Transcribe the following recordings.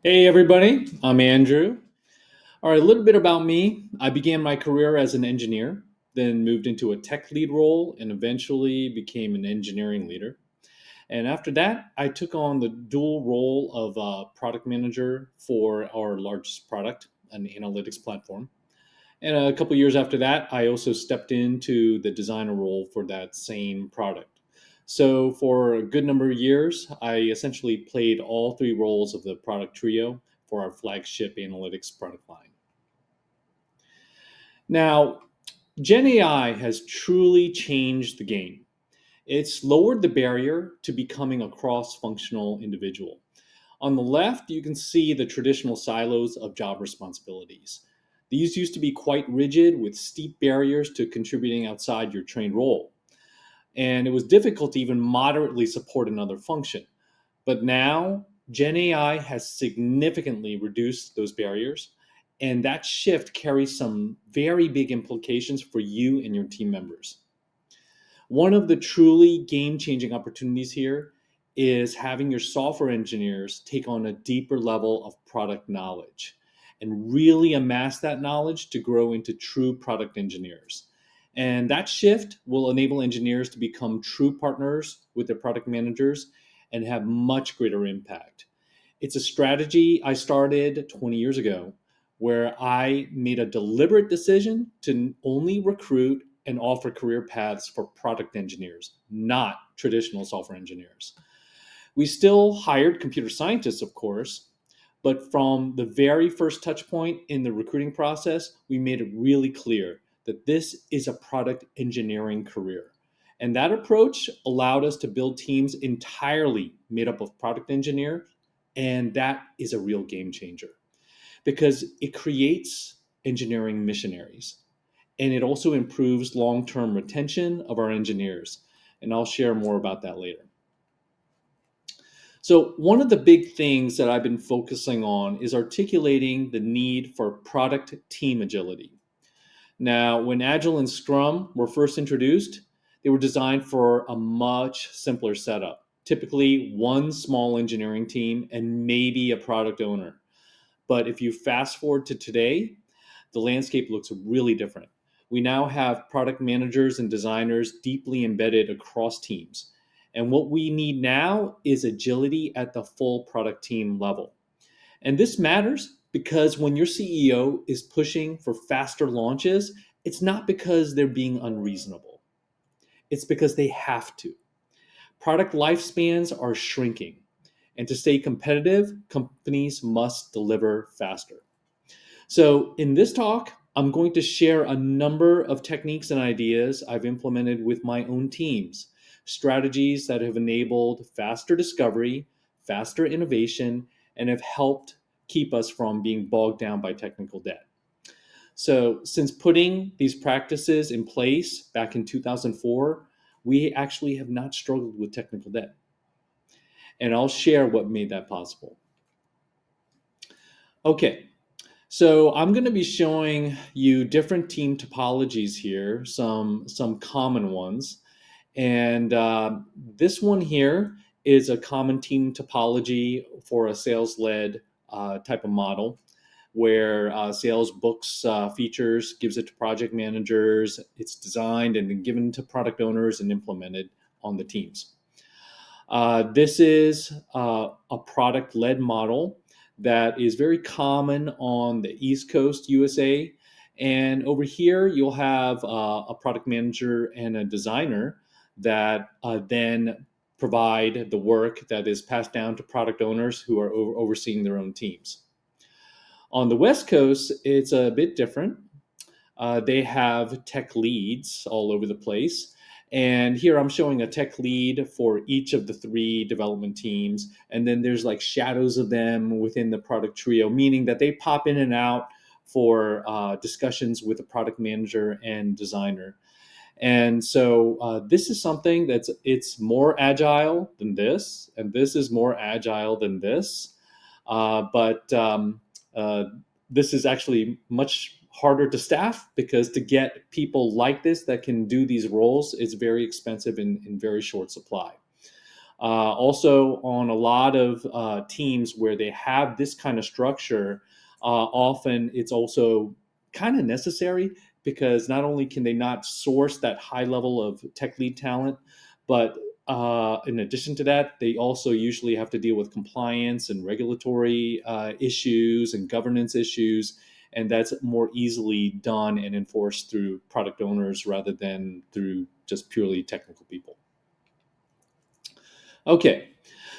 Hey, everybody, I'm Andrew. All right, a little bit about me. I began my career as an engineer, then moved into a tech lead role, and eventually became an engineering leader. And after that, I took on the dual role of product manager for our largest product, an analytics platform. And a couple years after that, I also stepped into the designer role for that same product. So, for a good number of years, I essentially played all three roles of the product trio for our flagship analytics product line. Now, Gen AI has truly changed the game. It's lowered the barrier to becoming a cross functional individual. On the left, you can see the traditional silos of job responsibilities. These used to be quite rigid with steep barriers to contributing outside your trained role. And it was difficult to even moderately support another function. But now, Gen AI has significantly reduced those barriers. And that shift carries some very big implications for you and your team members. One of the truly game changing opportunities here is having your software engineers take on a deeper level of product knowledge and really amass that knowledge to grow into true product engineers. And that shift will enable engineers to become true partners with their product managers and have much greater impact. It's a strategy I started 20 years ago where I made a deliberate decision to only recruit and offer career paths for product engineers, not traditional software engineers. We still hired computer scientists, of course, but from the very first touch point in the recruiting process, we made it really clear that this is a product engineering career. And that approach allowed us to build teams entirely made up of product engineers, and that is a real game changer because it creates engineering missionaries and it also improves long term retention of our engineers. And I'll share more about that later. So, one of the big things that I've been focusing on is articulating the need for product team agility. Now, when Agile and Scrum were first introduced, they were designed for a much simpler setup. Typically, one small engineering team and maybe a product owner. But if you fast forward to today, the landscape looks really different. We now have product managers and designers deeply embedded across teams. And what we need now is agility at the full product team level. And this matters because when your CEO is pushing for faster launches, it's not because they're being unreasonable, it's because they have to. Product lifespans are shrinking. And to stay competitive, companies must deliver faster. So, in this talk, I'm going to share a number of techniques and ideas I've implemented with my own teams, strategies that have enabled faster discovery, faster innovation, and have helped keep us from being bogged down by technical debt. So, since putting these practices in place back in 2004, we actually have not struggled with technical debt. And I'll share what made that possible. Okay, so I'm going to be showing you different team topologies here, some common ones, and this one here is a common team topology for a sales-led type of model, where sales books features, gives it to project managers, it's designed and then given to product owners and implemented on the teams. This is a product led model that is very common on the East Coast USA. And over here, you'll have a product manager and a designer that then provide the work that is passed down to product owners who are overseeing their own teams. On the West Coast, it's a bit different. They have tech leads all over the place. And here I'm showing a tech lead for each of the three development teams. And then there's like shadows of them within the product trio, meaning that they pop in and out for discussions with the product manager and designer. And so this is something it's more agile than this, and this is more agile than this. But uh, this is actually much harder to staff because to get people like this that can do these roles is very expensive in very short supply. Also, on a lot of teams where they have this kind of structure, often it's also kind of necessary because not only can they not source that high level of tech lead talent, but in addition to that, they also usually have to deal with compliance and regulatory issues and governance issues. And that's more easily done and enforced through product owners rather than through just purely technical people. Okay,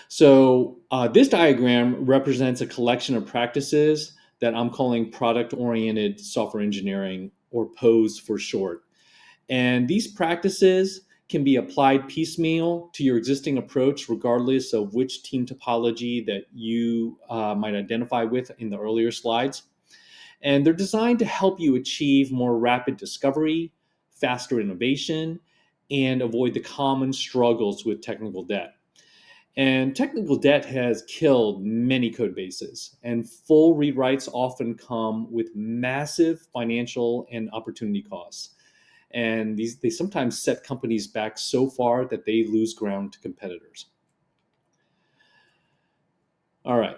so this diagram represents a collection of practices that I'm calling product-oriented software engineering, or POS for short. And these practices can be applied piecemeal to your existing approach, regardless of which team topology that you might identify with in the earlier slides. And they're designed to help you achieve more rapid discovery, faster innovation, and avoid the common struggles with technical debt. And technical debt has killed many code bases, and full rewrites often come with massive financial and opportunity costs. And they sometimes set companies back so far that they lose ground to competitors. All right.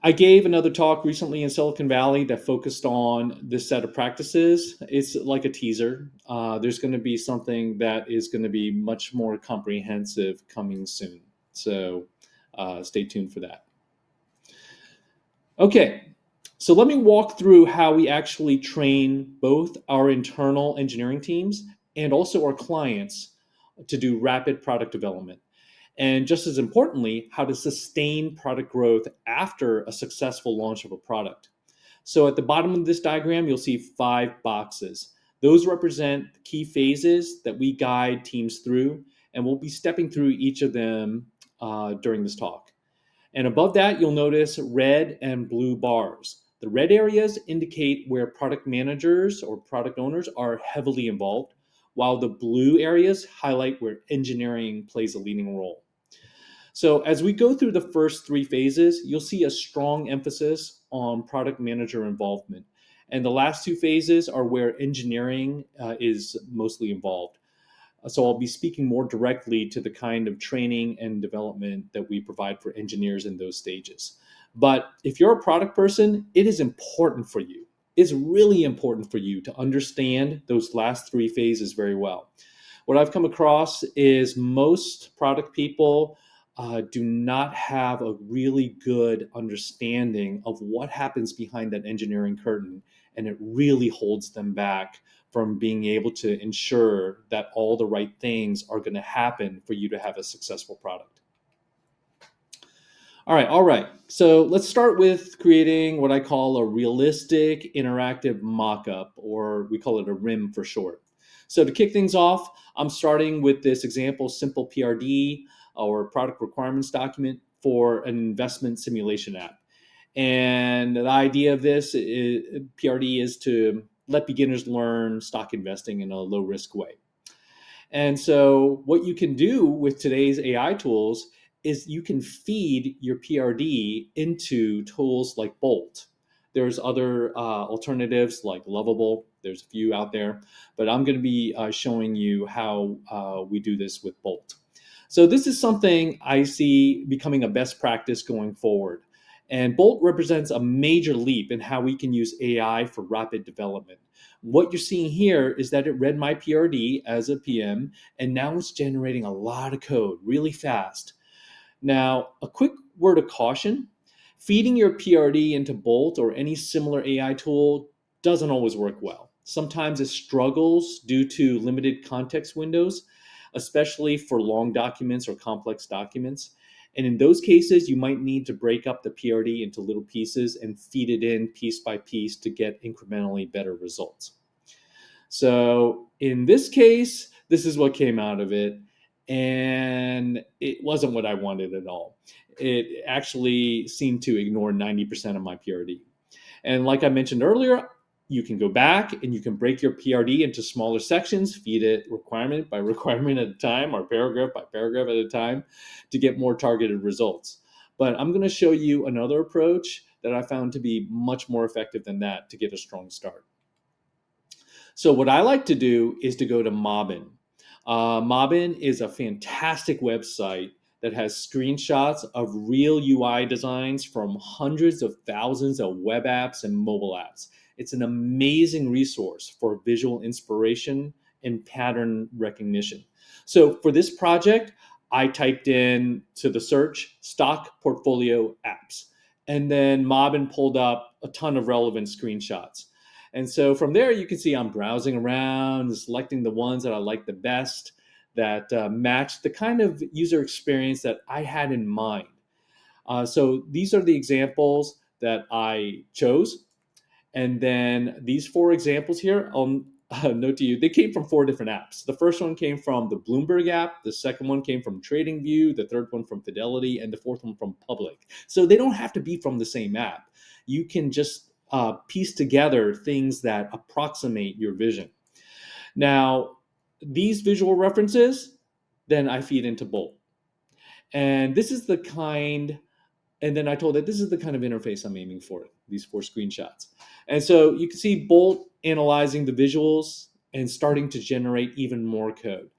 I gave another talk recently in Silicon Valley that focused on this set of practices. It's like a teaser. There's going to be something that is going to be much more comprehensive coming soon. So stay tuned for that. Okay, so let me walk through how we actually train both our internal engineering teams and also our clients to do rapid product development. And just as importantly, how to sustain product growth after a successful launch of a product. So at the bottom of this diagram, you'll see 5 boxes. Those represent key phases that we guide teams through, and we'll be stepping through each of them during this talk. And above that, you'll notice red and blue bars. The red areas indicate where product managers or product owners are heavily involved, while the blue areas highlight where engineering plays a leading role. So as we go through the first 3 phases, you'll see a strong emphasis on product manager involvement. And the last 2 phases are where engineering is mostly involved. So I'll be speaking more directly to the kind of training and development that we provide for engineers in those stages. But if you're a product person, it is important for you. It's really important for you to understand those last 3 phases very well. What I've come across is most product people do not have a really good understanding of what happens behind that engineering curtain, and it really holds them back from being able to ensure that all the right things are going to happen for you to have a successful product. All right. So let's start with creating what I call a realistic interactive mock-up, or we call it a RIM for short. So to kick things off, I'm starting with this example simple PRD, or product requirements document, for an investment simulation app. And the idea of this PRD is to let beginners learn stock investing in a low risk way. And so what you can do with today's AI tools is you can feed your PRD into tools like Bolt. There's other alternatives like Lovable. There's a few out there, but I'm going to be showing you how we do this with Bolt. So this is something I see becoming a best practice going forward. And Bolt represents a major leap in how we can use AI for rapid development. What you're seeing here is that it read my PRD as a PM, and now it's generating a lot of code really fast. Now, a quick word of caution: feeding your PRD into Bolt or any similar AI tool doesn't always work well. Sometimes it struggles due to limited context windows, especially for long documents or complex documents. And in those cases, you might need to break up the PRD into little pieces and feed it in piece by piece to get incrementally better results. So in this case, this is what came out of it. And it wasn't what I wanted at all. It actually seemed to ignore 90% of my PRD. And like I mentioned earlier, you can go back and you can break your PRD into smaller sections, feed it requirement by requirement at a time, or paragraph by paragraph at a time, to get more targeted results. But I'm going to show you another approach that I found to be much more effective than that to get a strong start. So what I like to do is to go to Mobbin. Mobbin is a fantastic website that has screenshots of real UI designs from hundreds of thousands of web apps and mobile apps. It's an amazing resource for visual inspiration and pattern recognition. So for this project, I typed in to the search stock portfolio apps. And then Mobbin pulled up a ton of relevant screenshots. And so from there, you can see I'm browsing around, selecting the ones that I like the best, that match the kind of user experience that I had in mind. So these are the examples that I chose. And then these four examples here, I'll note to you, they came from four different apps. The first one came from the Bloomberg app. The second one came from TradingView. The third one from Fidelity. And the fourth one from Public. So they don't have to be from the same app. You can just piece together things that approximate your vision. Now, these visual references, then I feed into Bolt. And this is the kind, and then I told it this is the kind of interface I'm aiming for, these four screenshots. And so you can see Bolt analyzing the visuals and starting to generate even more code.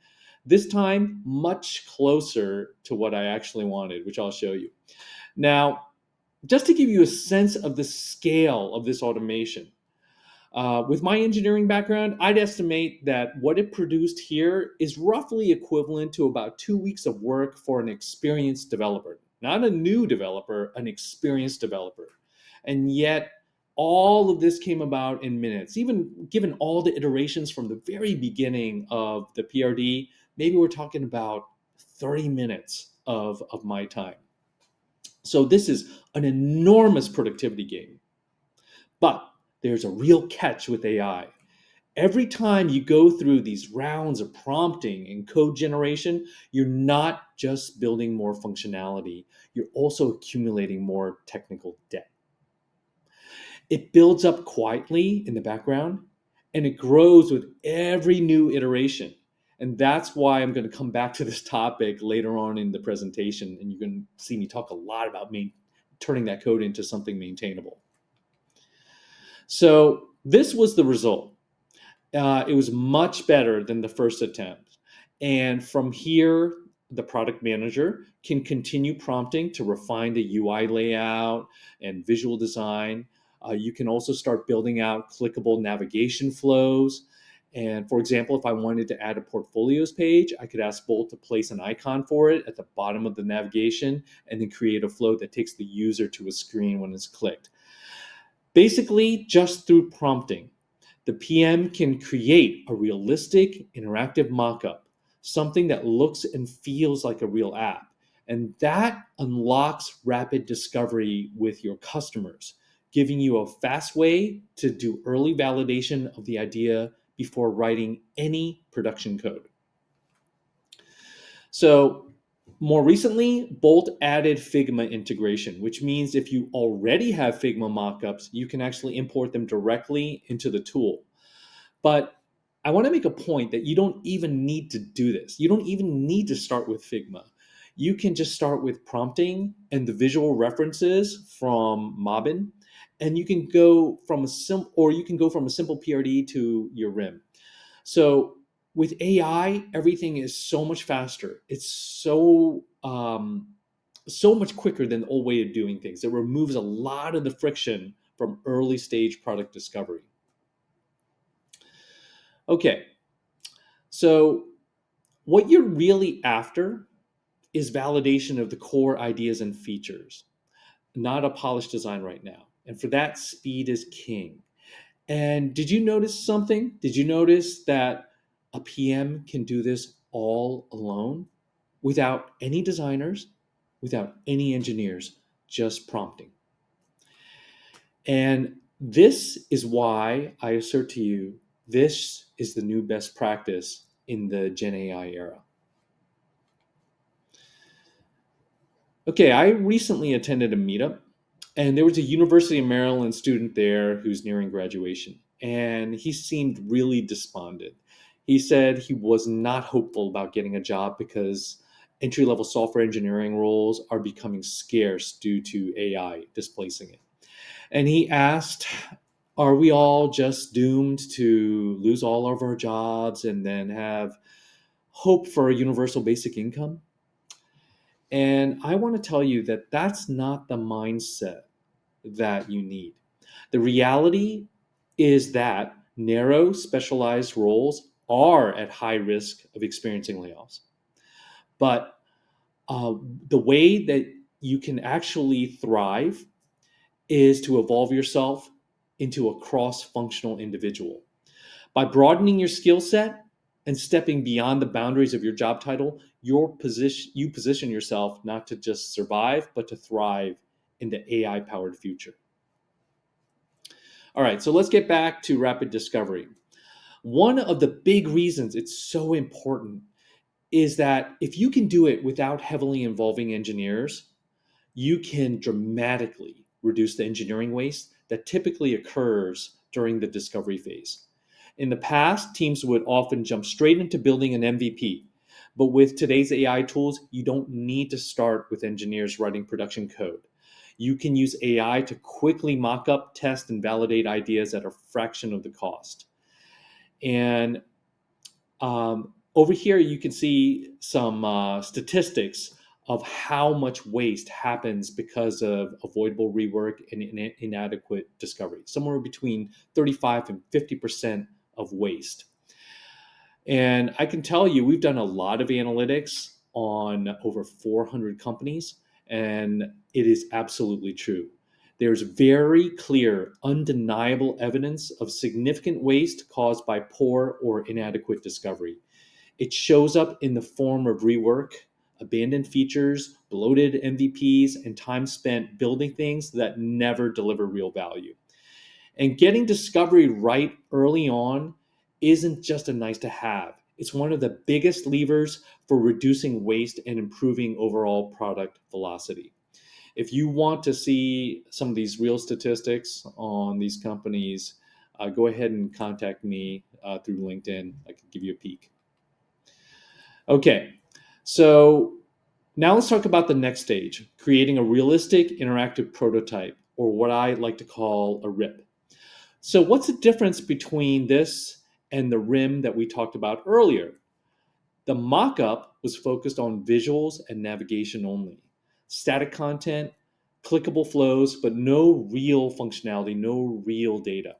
This time, much closer to what I actually wanted, which I'll show you. Now, just to give you a sense of the scale of this automation, with my engineering background, I'd estimate that what it produced here is roughly equivalent to about 2 weeks of work for an experienced developer. Not a new developer, an experienced developer. And yet, all of this came about in minutes. Even given all the iterations from the very beginning of the PRD, maybe we're talking about 30 minutes of my time. So this is an enormous productivity gain. But there's a real catch with AI. Every time you go through these rounds of prompting and code generation, you're not just building more functionality, you're also accumulating more technical debt. It builds up quietly in the background and it grows with every new iteration. And that's why I'm going to come back to this topic later on in the presentation. And you're going to see me talk a lot about turning that code into something maintainable. So this was the result. It was much better than the first attempt. And from here, the product manager can continue prompting to refine the UI layout and visual design. You can also start building out clickable navigation flows. And for example, if I wanted to add a portfolios page, I could ask Bolt to place an icon for it at the bottom of the navigation and then create a flow that takes the user to a screen when it's clicked. Basically, just through prompting, the PM can create a realistic, interactive mockup, something that looks and feels like a real app. And that unlocks rapid discovery with your customers, giving you a fast way to do early validation of the idea before writing any production code. So, more recently, Bolt added Figma integration, which means if you already have Figma mockups, you can actually import them directly into the tool. But I want to make a point that you don't even need to do this. You don't even need to start with Figma. You can just start with prompting and the visual references from Mobbin, and you can go from a simple PRD to your RIM. So with AI, everything is so much faster. It's so much quicker than the old way of doing things. It removes a lot of the friction from early stage product discovery. Okay, so what you're really after is validation of the core ideas and features, not a polished design right now. And for that, speed is king. And did you notice something? Did you notice that a PM can do this all alone without any designers, without any engineers, just prompting? And this is why I assert to you, this is the new best practice in the Gen AI era. Okay, I recently attended a meetup, and there was a University of Maryland student there who's nearing graduation, and he seemed really despondent. He said he was not hopeful about getting a job because entry-level software engineering roles are becoming scarce due to AI displacing it. And he asked, are we all just doomed to lose all of our jobs and then have hope for a universal basic income. And I want to tell you that that's not the mindset that you need. The reality is that narrow, specialized roles are at high risk of experiencing layoffs. But uh, the way that you can actually thrive is to evolve yourself into a cross functional individual. By broadening your skill set and stepping beyond the boundaries of your job title, you position yourself not to just survive, but to thrive in the AI powered future. All right, so let's get back to rapid discovery. One of the big reasons it's so important is that if you can do it without heavily involving engineers, you can dramatically reduce the engineering waste that typically occurs during the discovery phase. In the past, teams would often jump straight into building an MVP. But with today's AI tools, you don't need to start with engineers writing production code. You can use AI to quickly mock up, test, and validate ideas at a fraction of the cost. And over here, you can see some statistics of how much waste happens because of avoidable rework and inadequate discovery. Somewhere between 35 and 50% of waste. And I can tell you, we've done a lot of analytics on over 400 companies, and it is absolutely true. There's very clear, undeniable evidence of significant waste caused by poor or inadequate discovery. It shows up in the form of rework, abandoned features, bloated MVPs, and time spent building things that never deliver real value. And getting discovery right early on isn't just a nice to have. It's one of the biggest levers for reducing waste and improving overall product velocity. If you want to see some of these real statistics on these companies, go ahead and contact me through LinkedIn. I can give you a peek. Okay, so now let's talk about the next stage, creating a realistic interactive prototype, or what I like to call a RIP. So what's the difference between this and the RIM that we talked about earlier? The mock-up was focused on visuals and navigation only. Static content, clickable flows, but no real functionality, no real data.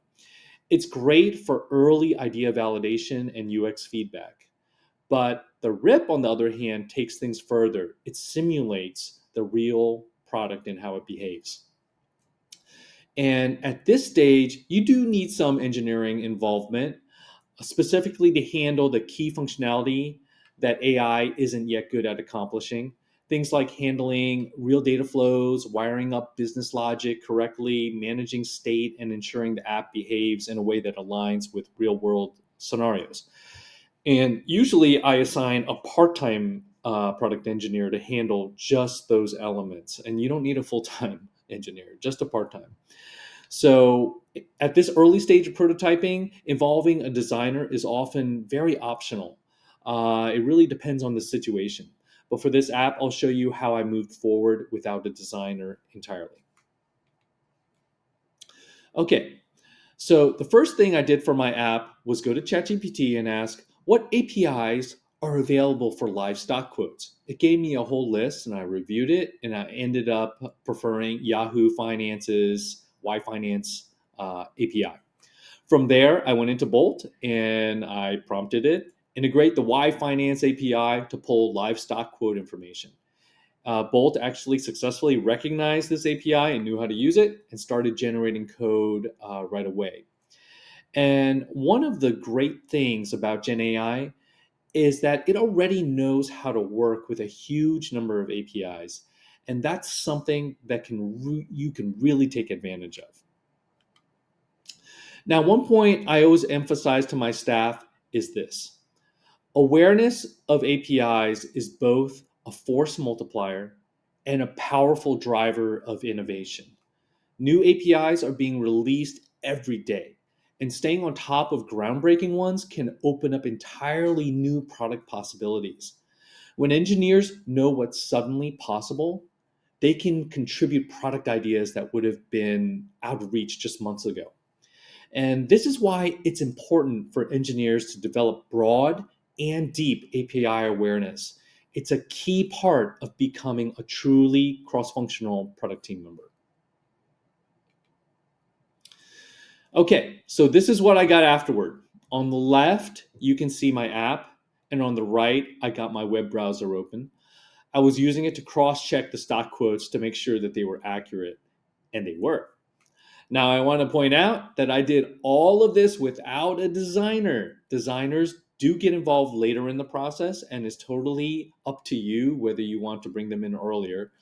It's great for early idea validation and UX feedback. But the RIP, on the other hand, takes things further. It simulates the real product and how it behaves. And at this stage, you do need some engineering involvement, specifically to handle the key functionality that AI isn't yet good at accomplishing. Things like handling real data flows, wiring up business logic correctly, managing state, and ensuring the app behaves in a way that aligns with real world scenarios. And usually I assign a part time product engineer to handle just those elements. And you don't need a full time engineer, just a part time. So at this early stage of prototyping, involving a designer is often very optional. It really depends on the situation. But for this app, I'll show you how I moved forward without a designer entirely. Okay, so the first thing I did for my app was go to ChatGPT and ask, what APIs are available for livestock quotes? It gave me a whole list and I reviewed it and I ended up preferring Yahoo Finance's Y Finance API. From there, I went into Bolt and I prompted it, integrate the Y Finance API to pull livestock quote information. Bolt actually successfully recognized this API and knew how to use it and started generating code right away. And one of the great things about Gen AI is that it already knows how to work with a huge number of APIs. And that's something that you can really take advantage of. Now, one point I always emphasize to my staff is this: awareness of APIs is both a force multiplier and a powerful driver of innovation. New APIs are being released every day, and staying on top of groundbreaking ones can open up entirely new product possibilities. When engineers know what's suddenly possible, they can contribute product ideas that would have been out of reach just months ago. And this is why it's important for engineers to develop broad and deep API awareness. It's a key part of becoming a truly cross-functional product team member. Okay, so this is what I got afterward. On the left, you can see my app, and on the right, I got my web browser open. I was using it to cross-check the stock quotes to make sure that they were accurate, and they were. Now, I want to point out that I did all of this without a designer. Designers do get involved later in the process, and it's totally up to you whether you want to bring them in earlier.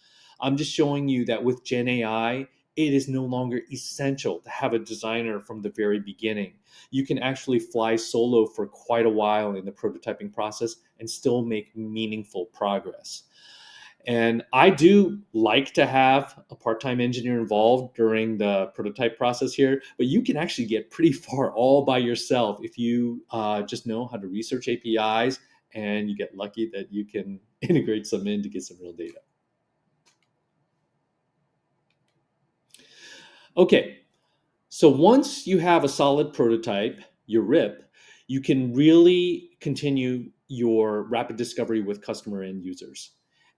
I'm just showing you that with Gen AI, it is no longer essential to have a designer from the very beginning. You can actually fly solo for quite a while in the prototyping process and still make meaningful progress. And I do like to have a part-time engineer involved during the prototype process here, but you can actually get pretty far all by yourself if you just know how to research APIs and you get lucky that you can integrate some in to get some real data. Okay, so once you have a solid prototype, your RIP, you can really continue your rapid discovery with customer end users.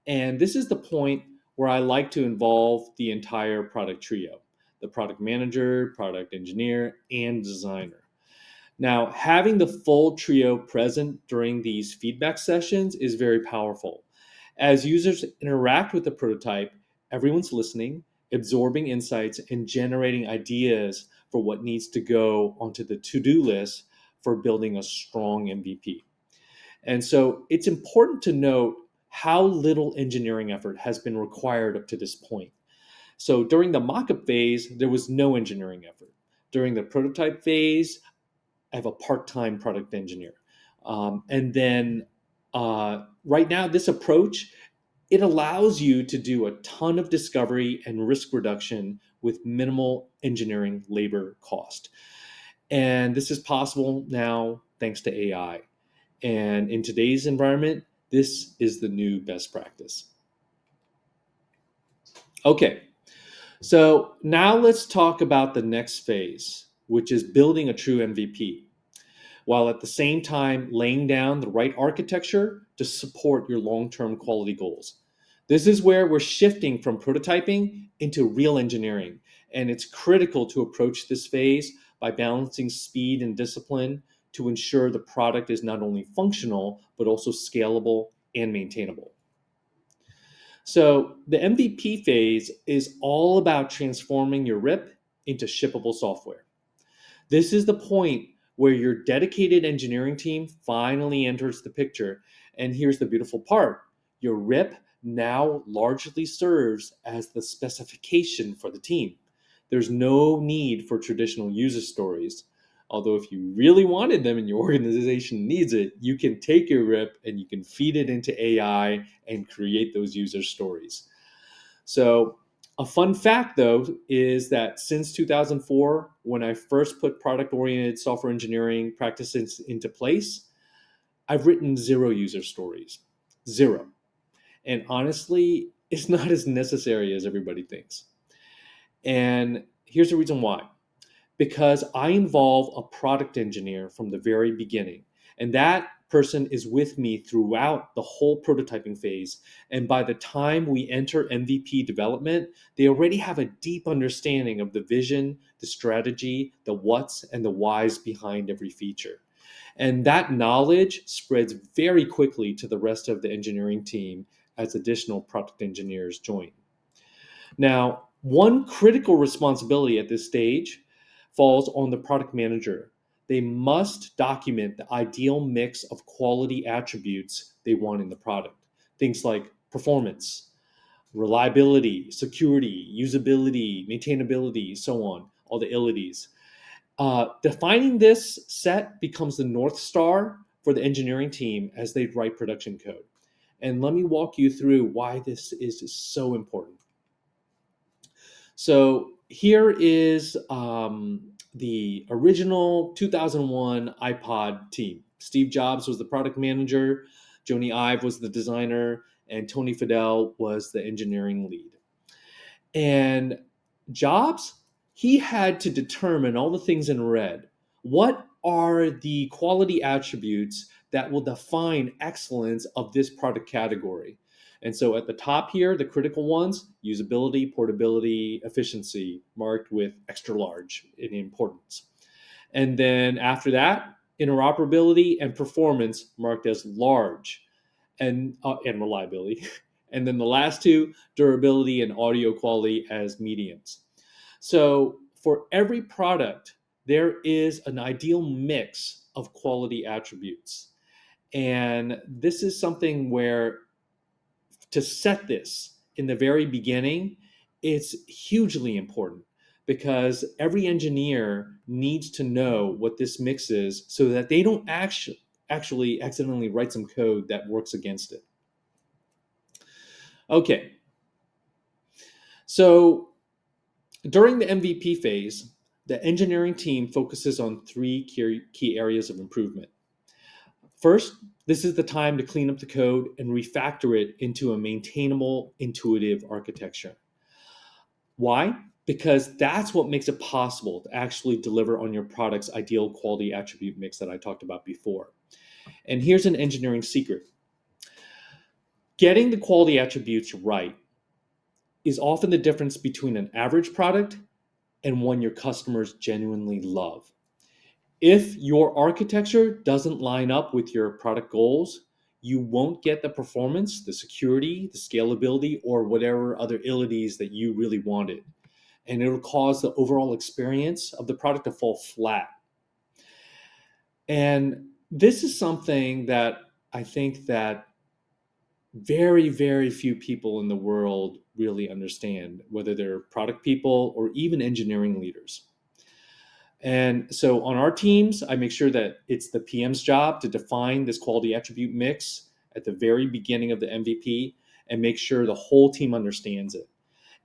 And this is the point where I like to involve the entire product trio, the product manager, product engineer, and designer. Now, having the full trio present during these feedback sessions is very powerful. As users interact with the prototype, everyone's listening, absorbing insights, and generating ideas for what needs to go onto the to-do list for building a strong MVP. And so it's important to note how little engineering effort has been required up to this point. So during the mock-up phase, there was no engineering effort. During the prototype phase, I have a part-time product engineer. And then right now, this approach, it allows you to do a ton of discovery and risk reduction with minimal engineering labor cost. And this is possible now thanks to AI. And in today's environment, this is the new best practice. Okay, so now let's talk about the next phase, which is building a true MVP, while at the same time laying down the right architecture to support your long-term quality goals. This is where we're shifting from prototyping into real engineering, and it's critical to approach this phase by balancing speed and discipline to ensure the product is not only functional, but also scalable and maintainable. So the MVP phase is all about transforming your RIP into shippable software. This is the point where your dedicated engineering team finally enters the picture. And here's the beautiful part. Your RIP now largely serves as the specification for the team. There's no need for traditional user stories. Although if you really wanted them and your organization needs it, you can take your RIP and you can feed it into AI and create those user stories. So a fun fact, though, is that since 2004, when I first put product-oriented software engineering practices into place, I've written 0 user stories. 0. And honestly, it's not as necessary as everybody thinks. And here's the reason why. Because I involve a product engineer from the very beginning. And that person is with me throughout the whole prototyping phase. And by the time we enter MVP development, they already have a deep understanding of the vision, the strategy, the what's, and the whys behind every feature. And that knowledge spreads very quickly to the rest of the engineering team as additional product engineers join. Now, one critical responsibility at this stage falls on the product manager. They must document the ideal mix of quality attributes they want in the product. Things like performance, reliability, security, usability, maintainability, so on, all the ilities. Defining this set becomes the North Star for the engineering team as they write production code. And let me walk you through why this is so important. So here is the original 2001 iPod team. Steve Jobs was the product manager, Jony Ive was the designer, and Tony Fadell was the engineering lead. And Jobs, he had to determine all the things in red. What are the quality attributes that will define excellence of this product category. And so at the top here, the critical ones: usability, portability, efficiency, marked with extra large in importance. And then after that, interoperability and performance, marked as large, and reliability. And then the last two, durability and audio quality, as mediums. So for every product, there is an ideal mix of quality attributes. And this is something where, to set this in the very beginning, it's hugely important, because every engineer needs to know what this mix is so that they don't actually accidentally write some code that works against it. Okay, so during the MVP phase, the engineering team focuses on three key areas of improvement. First, this is the time to clean up the code and refactor it into a maintainable, intuitive architecture. Why? Because that's what makes it possible to actually deliver on your product's ideal quality attribute mix that I talked about before. And here's an engineering secret. Getting the quality attributes right is often the difference between an average product and one your customers genuinely love. If your architecture doesn't line up with your product goals, you won't get the performance, the security, the scalability, or whatever other abilities that you really wanted. And it'll cause the overall experience of the product to fall flat. And this is something that I think that very, very few people in the world really understand, whether they're product people or even engineering leaders. And so on our teams, I make sure that it's the PM's job to define this quality attribute mix at the very beginning of the MVP and make sure the whole team understands it.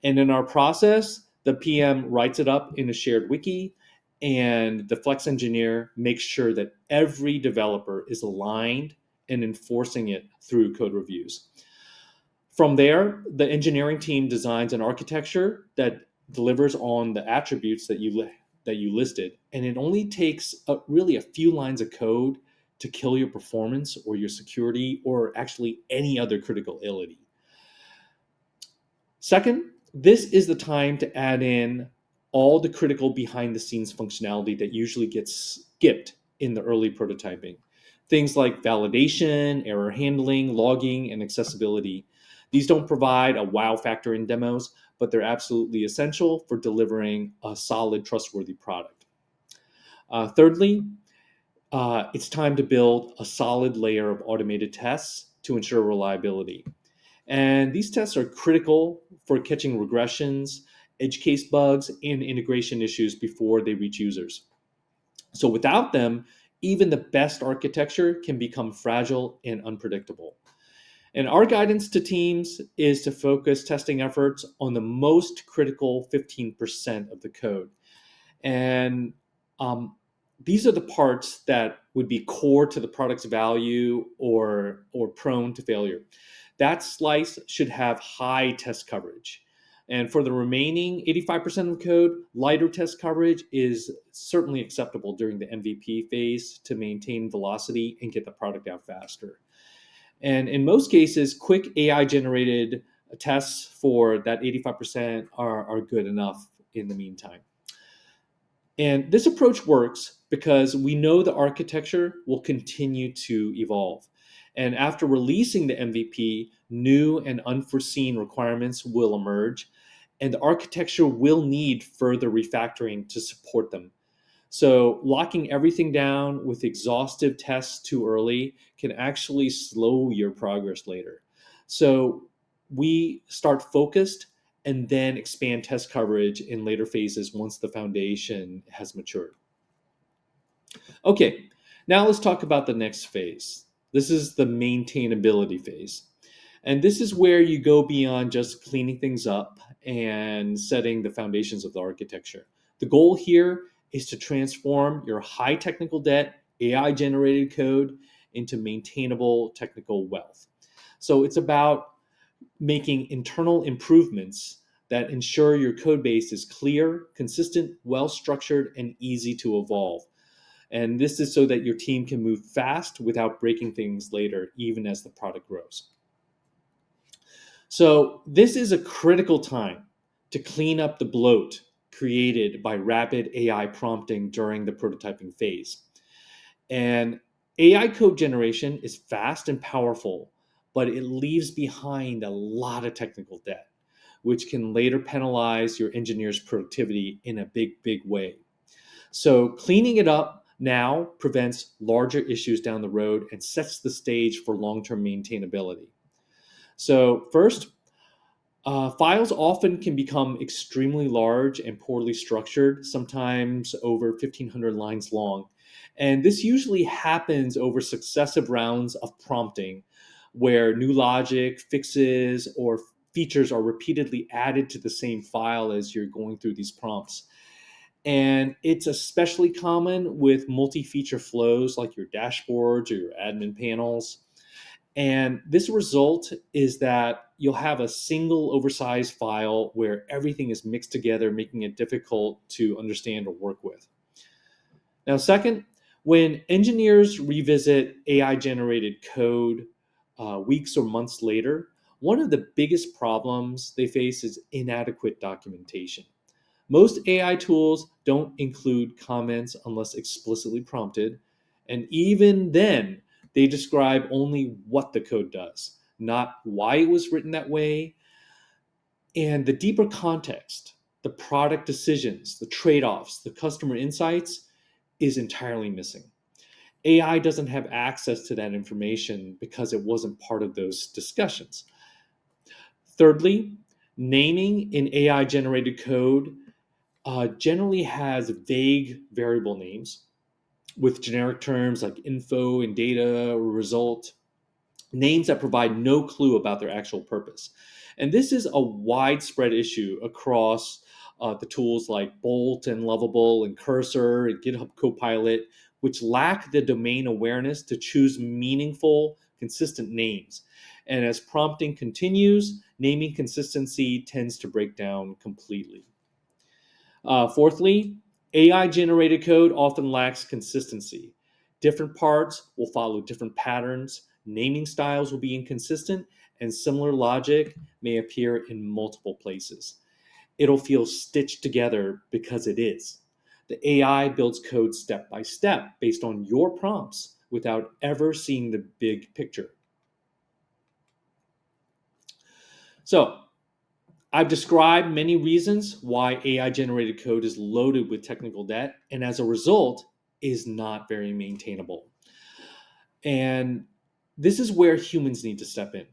And in our process, the PM writes it up in a shared wiki, and the Flex engineer makes sure that every developer is aligned and enforcing it through code reviews. From there, the engineering team designs an architecture that delivers on the attributes that you listed, and it only takes really a few lines of code to kill your performance or your security or actually any other critical ability. Second, this is the time to add in all the critical behind the scenes functionality that usually gets skipped in the early prototyping. Things like validation, error handling, logging, and accessibility. These don't provide a wow factor in demos, but they're absolutely essential for delivering a solid, trustworthy product. Thirdly, it's time to build a solid layer of automated tests to ensure reliability. And these tests are critical for catching regressions, edge case bugs, and integration issues before they reach users. So without them, even the best architecture can become fragile and unpredictable. And our guidance to teams is to focus testing efforts on the most critical 15% of the code. And these are the parts that would be core to the product's value or prone to failure. That slice should have high test coverage. And for the remaining 85% of the code, lighter test coverage is certainly acceptable during the MVP phase to maintain velocity and get the product out faster. And in most cases, quick AI-generated tests for that 85% are good enough in the meantime. And this approach works because we know the architecture will continue to evolve. And after releasing the MVP, new and unforeseen requirements will emerge, and the architecture will need further refactoring to support them. So locking everything down with exhaustive tests too early can actually slow your progress later. So we start focused and then expand test coverage in later phases once the foundation has matured. Okay, now let's talk about the next phase. This is the maintainability phase. And this is where you go beyond just cleaning things up and setting the foundations of the architecture. The goal here is to transform your high technical debt, AI-generated code into maintainable technical wealth. So it's about making internal improvements that ensure your code base is clear, consistent, well-structured, and easy to evolve. And this is so that your team can move fast without breaking things later, even as the product grows. So, this is a critical time to clean up the bloat created by rapid AI prompting during the prototyping phase. And AI code generation is fast and powerful, but it leaves behind a lot of technical debt, which can later penalize your engineer's productivity in a big, big way. So, cleaning it up now prevents larger issues down the road and sets the stage for long term maintainability. So, first, files often can become extremely large and poorly structured, sometimes over 1,500 lines long. And this usually happens over successive rounds of prompting, where new logic, fixes, or features are repeatedly added to the same file as you're going through these prompts. And it's especially common with multi feature flows like your dashboards or your admin panels. And this result is that you'll have a single oversized file where everything is mixed together, making it difficult to understand or work with. Now, second, when engineers revisit AI generated code weeks or months later, one of the biggest problems they face is inadequate documentation. Most AI tools don't include comments unless explicitly prompted, and even then, they describe only what the code does, not why it was written that way, and the deeper context, the product decisions, the trade offs, the customer insights is entirely missing. AI doesn't have access to that information because it wasn't part of those discussions. Thirdly, naming in AI generated code generally has vague variable names with generic terms like info and data or result, names that provide no clue about their actual purpose. And this is a widespread issue across the tools like Bolt and Lovable and Cursor and GitHub Copilot, which lack the domain awareness to choose meaningful, consistent names. And as prompting continues, naming consistency tends to break down completely. Fourthly, AI generated code often lacks consistency. Different parts will follow different patterns, naming styles will be inconsistent, and similar logic may appear in multiple places. It'll feel stitched together because it is. The AI builds code step by step based on your prompts without ever seeing the big picture. So, I've described many reasons why AI generated code is loaded with technical debt and as a result is not very maintainable. And this is where humans need to step in.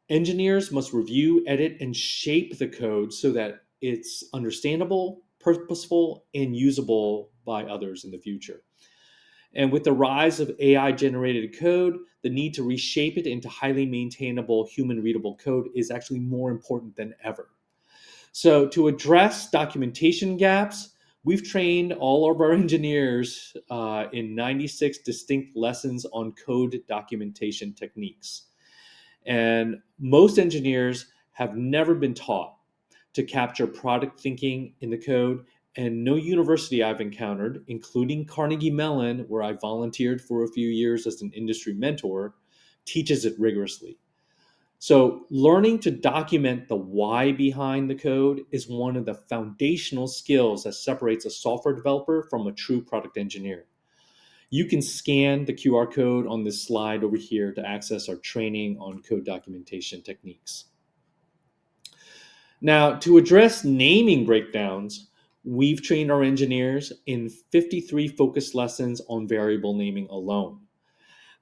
Engineers must review, edit, and shape the code so that it's understandable, purposeful, and usable by others in the future. And with the rise of AI generated code, the need to reshape it into highly maintainable, human readable code is actually more important than ever. So, to address documentation gaps, we've trained all of our engineers in 96 distinct lessons on code documentation techniques. And most engineers have never been taught to capture product thinking in the code. And no university I've encountered, including Carnegie Mellon, where I volunteered for a few years as an industry mentor, teaches it rigorously. So, learning to document the why behind the code is one of the foundational skills that separates a software developer from a true product engineer. You can scan the QR code on this slide over here to access our training on code documentation techniques. Now, to address naming breakdowns, we've trained our engineers in 53 focus lessons on variable naming alone.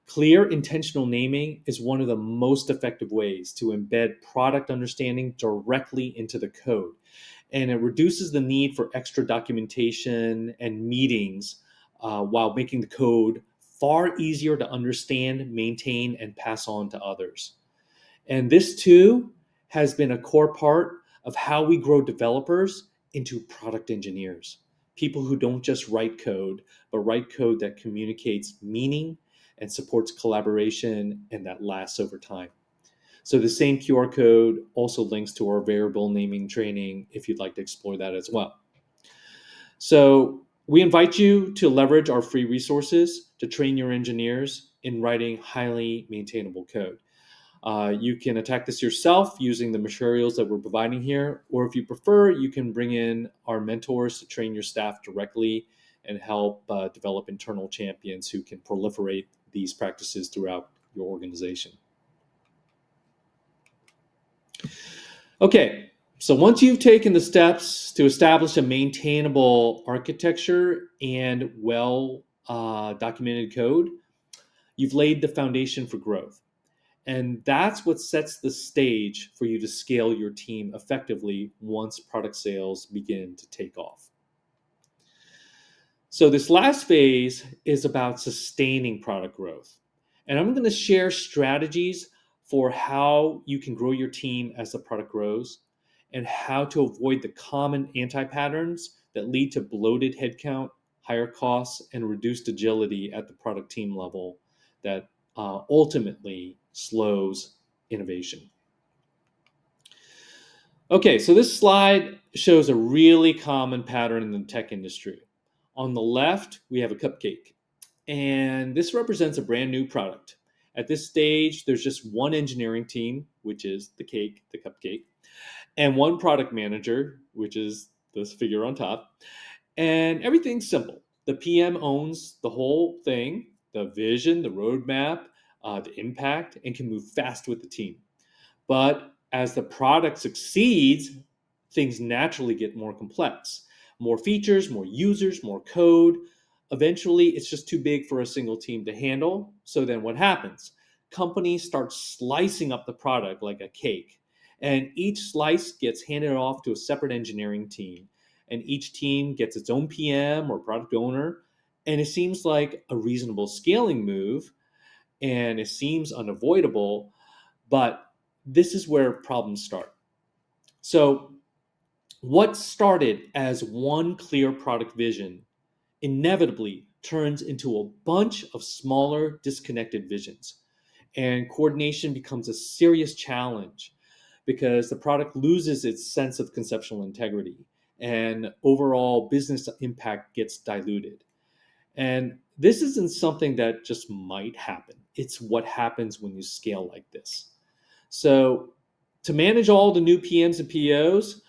Clear intentional naming is one of the most effective ways to embed product understanding directly into the code. And it reduces the need for extra documentation and meetings while making the code far easier to understand, maintain, and pass on to others. And this too has been a core part of how we grow developers into product engineers. People who don't just write code, but write code that communicates meaning and supports collaboration and that lasts over time. So the same QR code also links to our variable naming training if you'd like to explore that as well. So We invite you to leverage our free resources to train your engineers in writing highly maintainable code. You can attack this yourself using the materials that we're providing here, or if you prefer, you can bring in our mentors to train your staff directly and help develop internal champions who can proliferate these practices throughout your organization. Okay, so once you've taken the steps to establish a maintainable architecture and well documented code, you've laid the foundation for growth. And that's what sets the stage for you to scale your team effectively once product sales begin to take off. So, this last phase is about sustaining product growth. And I'm going to share strategies for how you can grow your team as the product grows and how to avoid the common anti patterns that lead to bloated headcount, higher costs, and reduced agility at the product team level that ultimately slows innovation. Okay, so this slide shows a really common pattern in the tech industry. On the left, we have a cupcake, and this represents a brand new product. At this stage, there's just one engineering team, which is the cake, the cupcake, and one product manager, which is this figure on top. And everything's simple. The PM owns the whole thing, the vision, the roadmap, the impact, and can move fast with the team. But as the product succeeds, things naturally get more complex. More features, more users, more code. Eventually, it's just too big for a single team to handle. So then what happens? Companies start slicing up the product like a cake. And each slice gets handed off to a separate engineering team. And each team gets its own PM or product owner. And it seems like a reasonable scaling move. And it seems unavoidable. But this is where problems start. So, what started as one clear product vision inevitably turns into a bunch of smaller, disconnected visions. And coordination becomes a serious challenge because the product loses its sense of conceptual integrity and overall business impact gets diluted. And this isn't something that just might happen, it's what happens when you scale like this. So, to manage all the new PMs and POs,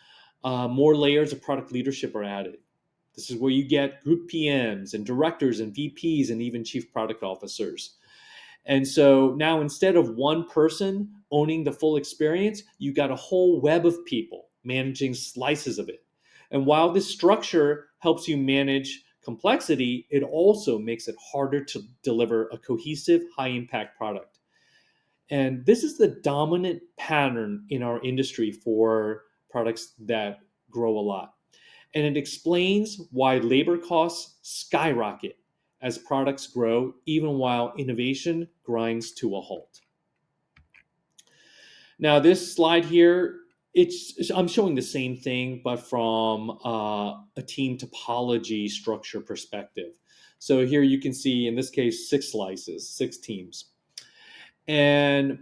more layers of product leadership are added. This is where you get group PMs and directors and VPs and even chief product officers. And so now instead of one person owning the full experience, you got a whole web of people managing slices of it. And while this structure helps you manage complexity, it also makes it harder to deliver a cohesive, high impact product. And this is the dominant pattern in our industry for products that grow a lot. And it explains why labor costs skyrocket as products grow, even while innovation grinds to a halt. Now, this slide here, I'm showing the same thing, but from a team topology structure perspective. So here you can see, in this case, 6 slices, 6 teams. And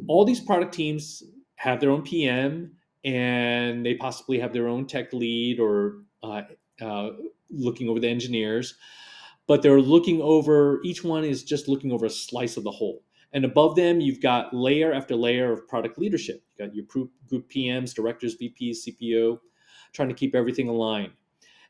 all these product teams have their own PM, and they possibly have their own tech lead or looking over the engineers, but they're looking over, each one is just looking over a slice of the whole. And above them, you've got layer after layer of product leadership. You've got your group PMs, directors, VPs, CPO, trying to keep everything aligned.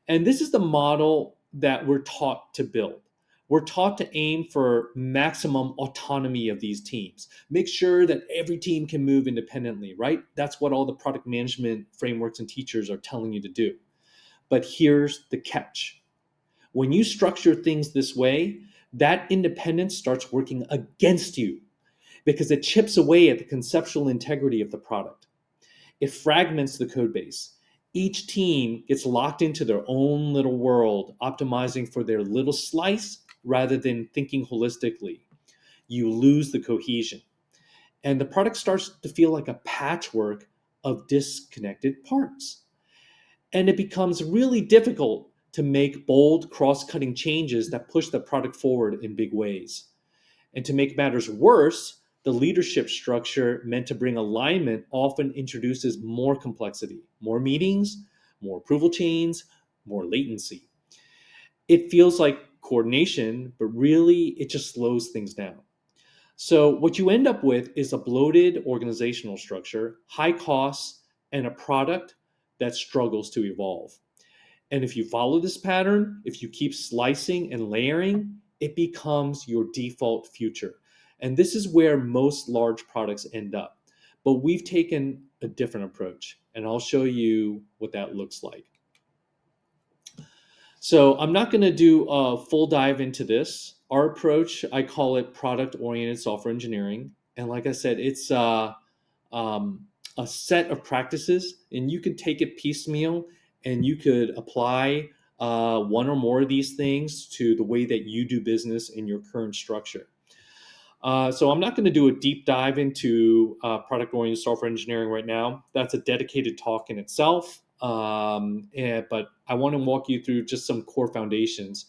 And this is the model that we're taught to build. We're taught to aim for maximum autonomy of these teams. Make sure that every team can move independently, right? That's what all the product management frameworks and teachers are telling you to do. But here's the catch. When you structure things this way, that independence starts working against you because it chips away at the conceptual integrity of the product. It fragments the code base. Each team gets locked into their own little world, optimizing for their little slice rather than thinking holistically. You lose the cohesion. And the product starts to feel like a patchwork of disconnected parts. And it becomes really difficult to make bold, cross-cutting changes that push the product forward in big ways. And to make matters worse, the leadership structure meant to bring alignment often introduces more complexity, more meetings, more approval chains, more latency. It feels like coordination, but really it just slows things down. So, what you end up with is a bloated organizational structure, high costs, and a product that struggles to evolve. And if you follow this pattern, if you keep slicing and layering, it becomes your default future. And this is where most large products end up. But we've taken a different approach, and I'll show you what that looks like. So I'm not going to do a full dive into this. Our approach, I call it product-oriented software engineering. And like I said, it's um, a set of practices, and you could take it piecemeal and you could apply one or more of these things to the way that you do business in your current structure. So I'm not going to do a deep dive into product-oriented software engineering right now. That's a dedicated talk in itself. But I want to walk you through just some core foundations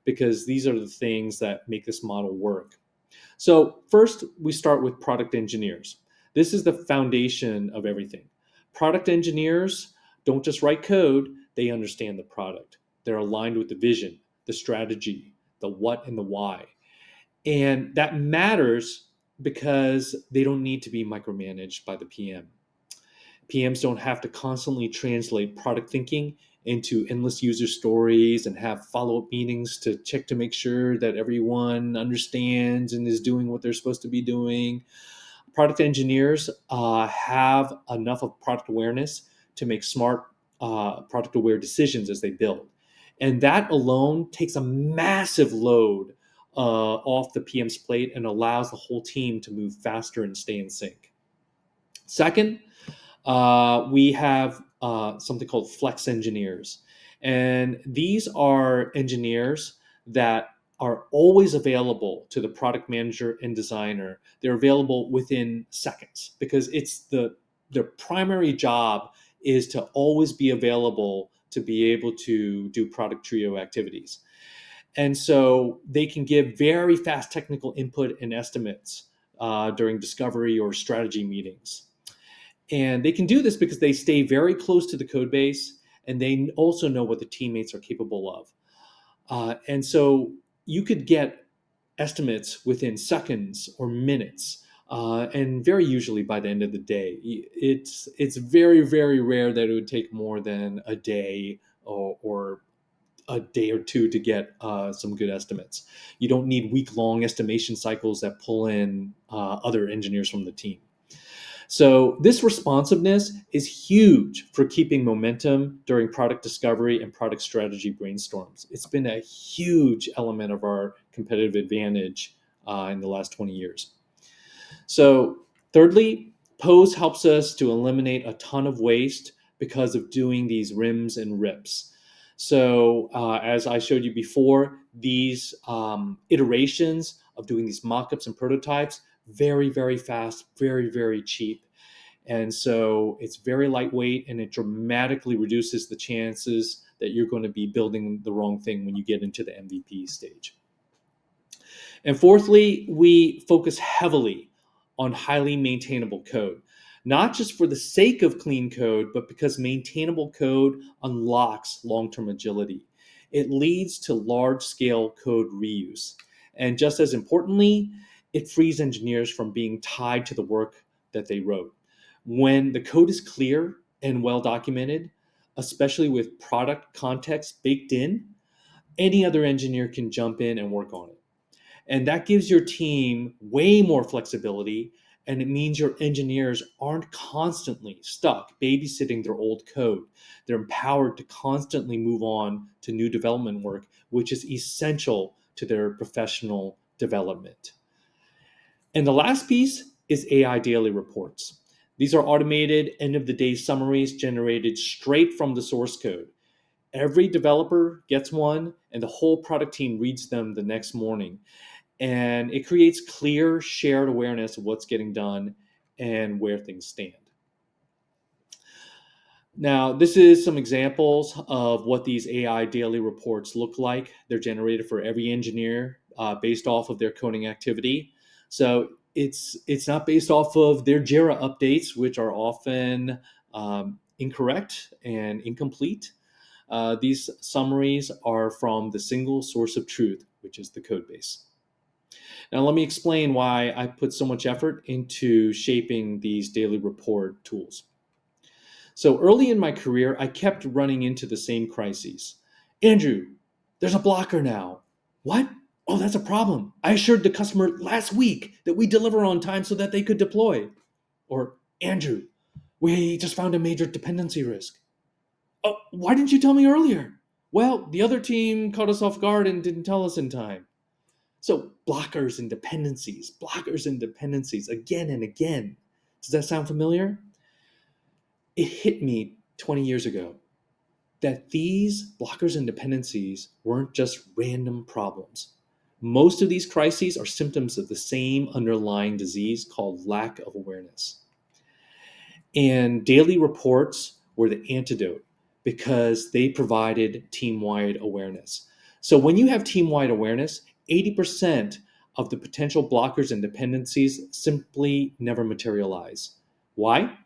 because these are the things that make this model work. So first, we start with product engineers. This is the foundation of everything. Product engineers don't just write code, they understand the product. They're aligned with the vision, the strategy, the what and the why. And that matters because they don't need to be micromanaged by the PM. PMs don't have to constantly translate product thinking into endless user stories and have follow-up meetings to check to make sure that everyone understands and is doing what they're supposed to be doing. Product engineers have enough of product awareness to make smart product aware decisions as they build. And that alone takes a massive load off the PM's plate and allows the whole team to move faster and stay in sync. Second, we have something called flex engineers. And these are engineers that are always available to the product manager and designer. They're available within seconds because their primary job is to always be available to be able to do product trio activities. And so they can give very fast technical input and estimates during discovery or strategy meetings. And they can do this because they stay very close to the code base and they also know what the teammates are capable of. And so you could get estimates within seconds or minutes, and very usually by the end of the day. It's very, very rare that it would take more than a day or a day or two to get some good estimates. You don't need week-long estimation cycles that pull in other engineers from the team. So this responsiveness is huge for keeping momentum during product discovery and product strategy brainstorms. It's been a huge element of our competitive advantage in the last 20 years. So thirdly, Pose helps us to eliminate a ton of waste because of doing these rims and rips. So as I showed you before, these iterations of doing these mockups and prototypes, very, very fast, very, very cheap. And so it's very lightweight and it dramatically reduces the chances that you're going to be building the wrong thing when you get into the MVP stage. And fourthly, we focus heavily on highly maintainable code, not just for the sake of clean code, but because maintainable code unlocks long-term agility. It leads to large-scale code reuse. And just as importantly, it frees engineers from being tied to the work that they wrote. When the code is clear and well documented, especially with product context baked in, any other engineer can jump in and work on it. And that gives your team way more flexibility. And it means your engineers aren't constantly stuck babysitting their old code. They're empowered to constantly move on to new development work, which is essential to their professional development. And the last piece is AI daily reports. These are automated end of the day summaries generated straight from the source code. Every developer gets one, and the whole product team reads them the next morning. And it creates clear, shared awareness of what's getting done and where things stand. Now, this is some examples of what these AI daily reports look like. They're generated for every engineer based off of their coding activity. So it's not based off of their Jira updates, which are often incorrect and incomplete. These summaries are from the single source of truth, which is the code base. Now, let me explain why I put so much effort into shaping these daily report tools. So early in my career, I kept running into the same crises. Andrew, there's a blocker now. What? Oh, that's a problem. I assured the customer last week that we deliver on time so that they could deploy. Or, Andrew, we just found a major dependency risk. Oh, why didn't you tell me earlier? Well, the other team caught us off guard and didn't tell us in time. So, blockers and dependencies again and again. Does that sound familiar? It hit me 20 years ago that these blockers and dependencies weren't just random problems. Most of these crises are symptoms of the same underlying disease called lack of awareness. And daily reports were the antidote because they provided team-wide awareness. So when you have team-wide awareness, 80% of the potential blockers and dependencies simply never materialize. Why?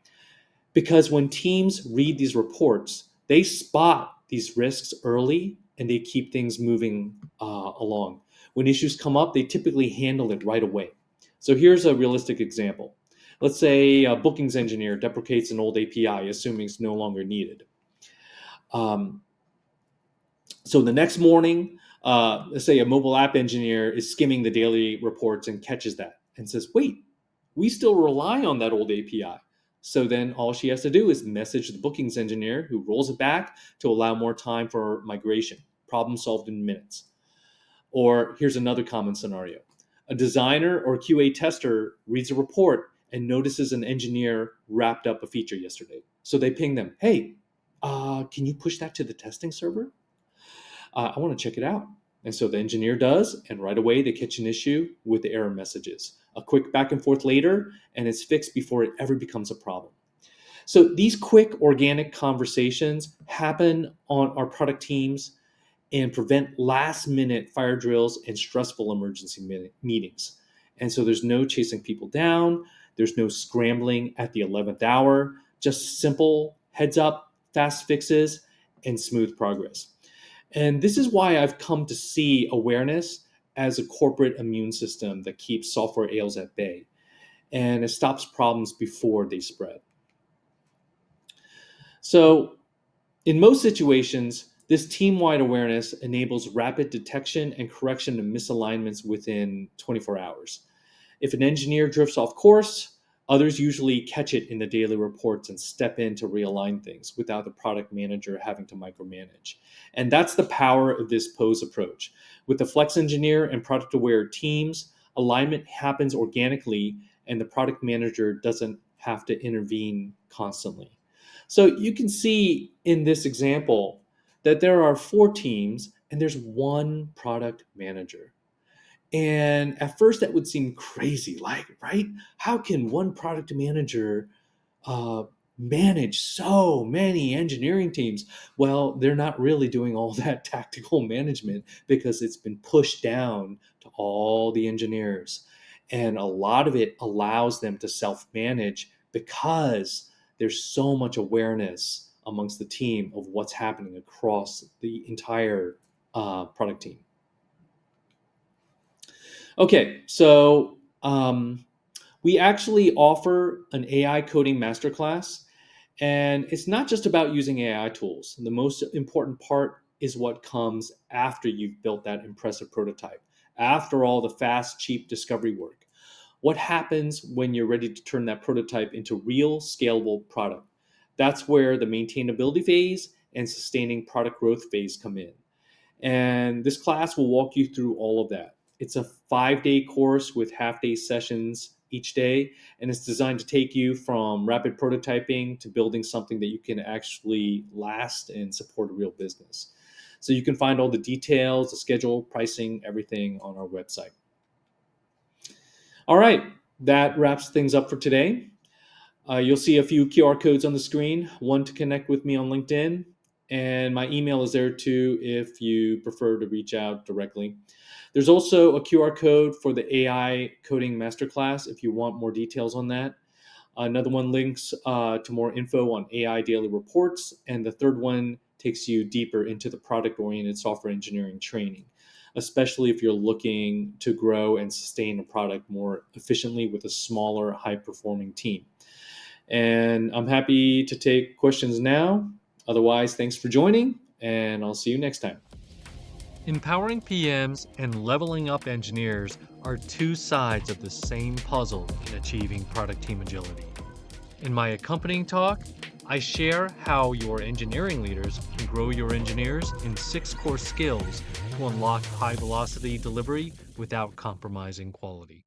Because when teams read these reports, they spot these risks early and they keep things moving along. When issues come up, they typically handle it right away. So here's a realistic example. Let's say a bookings engineer deprecates an old API, assuming it's no longer needed. So the next morning, let's say a mobile app engineer is skimming the daily reports and catches that and says, wait, we still rely on that old API. So then all she has to do is message the bookings engineer who rolls it back to allow more time for migration. Problem solved in minutes. Or here's another common scenario. A designer or QA tester reads a report and notices an engineer wrapped up a feature yesterday. So they ping them, hey, can you push that to the testing server? I want to check it out. And so the engineer does, and right away they catch an issue with the error messages. A quick back and forth later, and it's fixed before it ever becomes a problem. So these quick organic conversations happen on our product teams and prevent last minute fire drills and stressful emergency meetings. And so there's no chasing people down, there's no scrambling at the 11th hour, just simple heads up, fast fixes, and smooth progress. And this is why I've come to see awareness as a corporate immune system that keeps software ails at bay, and it stops problems before they spread. So, in most situations, this team-wide awareness enables rapid detection and correction of misalignments within 24 hours. If an engineer drifts off course, others usually catch it in the daily reports and step in to realign things without the product manager having to micromanage. And that's the power of this POSE approach. With the Flex Engineer and product aware teams, alignment happens organically and the product manager doesn't have to intervene constantly. So you can see in this example that there are 4 teams and there's one product manager. And at first, that would seem crazy, like, right? How can one product manager uh, manage so many engineering teams? Well, they're not really doing all that tactical management because it's been pushed down to all the engineers. And a lot of it allows them to self manage because there's so much awareness amongst the team of what's happening across the entire product team. Okay, so we actually offer an AI coding masterclass, and it's not just about using AI tools. The most important part is what comes after you've built that impressive prototype, after all the fast, cheap discovery work. What happens when you're ready to turn that prototype into real, scalable product? That's where the maintainability phase and sustaining product growth phase come in. And this class will walk you through all of that. It's a 5-day course with half-day sessions each day, and it's designed to take you from rapid prototyping to building something that you can actually last and support a real business. So you can find all the details, the schedule, pricing, everything on our website. All right, that wraps things up for today. You'll see a few QR codes on the screen, one to connect with me on LinkedIn, and my email is there too if you prefer to reach out directly. There's also a QR code for the AI coding masterclass if you want more details on that. Another one links to more info on AI daily reports, and the third one takes you deeper into the product-oriented software engineering training, especially if you're looking to grow and sustain a product more efficiently with a smaller, high-performing team. And I'm happy to take questions now. Otherwise, thanks for joining, and I'll see you next time. Empowering PMs and leveling up engineers are two sides of the same puzzle in achieving product team agility. In my accompanying talk, I share how your engineering leaders can grow your engineers in 6 core skills to unlock high velocity delivery without compromising quality.